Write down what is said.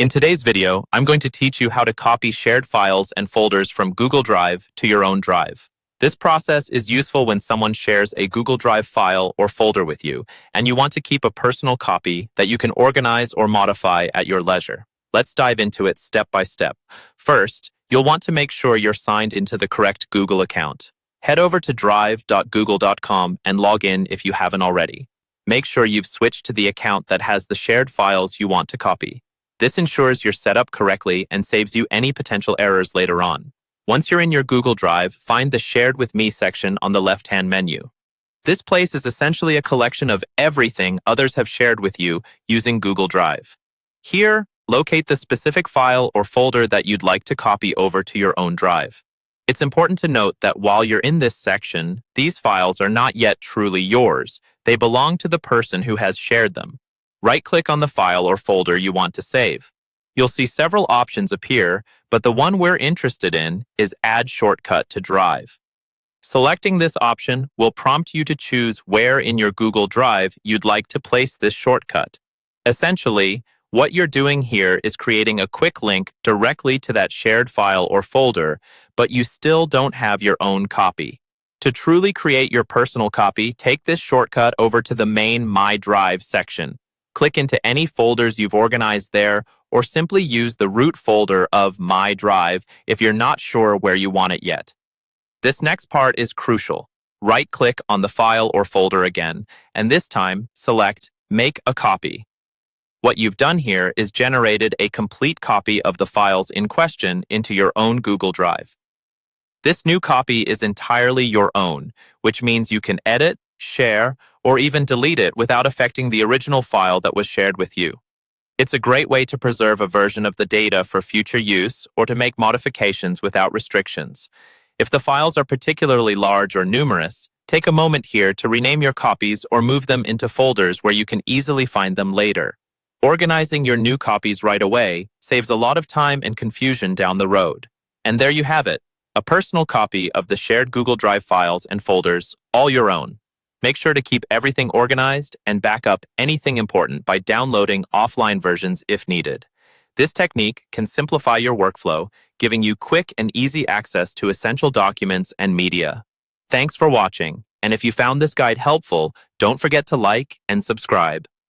In today's video, I'm going to teach you how to copy shared files and folders from Google Drive to your own drive. This process is useful when someone shares a Google Drive file or folder with you, and you want to keep a personal copy that you can organize or modify at your leisure. Let's dive into it step by step. First, you'll want to make sure you're signed into the correct Google account. Head over to drive.google.com and log in if you haven't already. Make sure you've switched to the account that has the shared files you want to copy. This ensures you're set up correctly and saves you any potential errors later on. Once you're in your Google Drive, find the Shared with Me section on the left-hand menu. This place is essentially a collection of everything others have shared with you using Google Drive. Here, locate the specific file or folder that you'd like to copy over to your own drive. It's important to note that while you're in this section, these files are not yet truly yours. They belong to the person who has shared them. Right-click on the file or folder you want to save. You'll see several options appear, but the one we're interested in is Add Shortcut to Drive. Selecting this option will prompt you to choose where in your Google Drive you'd like to place this shortcut. Essentially, what you're doing here is creating a quick link directly to that shared file or folder, but you still don't have your own copy. To truly create your personal copy, take this shortcut over to the main My Drive section. Click into any folders you've organized there, or simply use the root folder of My Drive if you're not sure where you want it yet. This next part is crucial. Right-click on the file or folder again, and this time select Make a Copy. What you've done here is generated a complete copy of the files in question into your own Google Drive. This new copy is entirely your own, which means you can edit, share, or even delete it without affecting the original file that was shared with you. It's a great way to preserve a version of the data for future use or to make modifications without restrictions. If the files are particularly large or numerous, take a moment here to rename your copies or move them into folders where you can easily find them later. Organizing your new copies right away saves a lot of time and confusion down the road. And there you have it, a personal copy of the shared Google Drive files and folders, all your own. Make sure to keep everything organized and back up anything important by downloading offline versions if needed. This technique can simplify your workflow, giving you quick and easy access to essential documents and media. Thanks for watching, and if you found this guide helpful, don't forget to like and subscribe.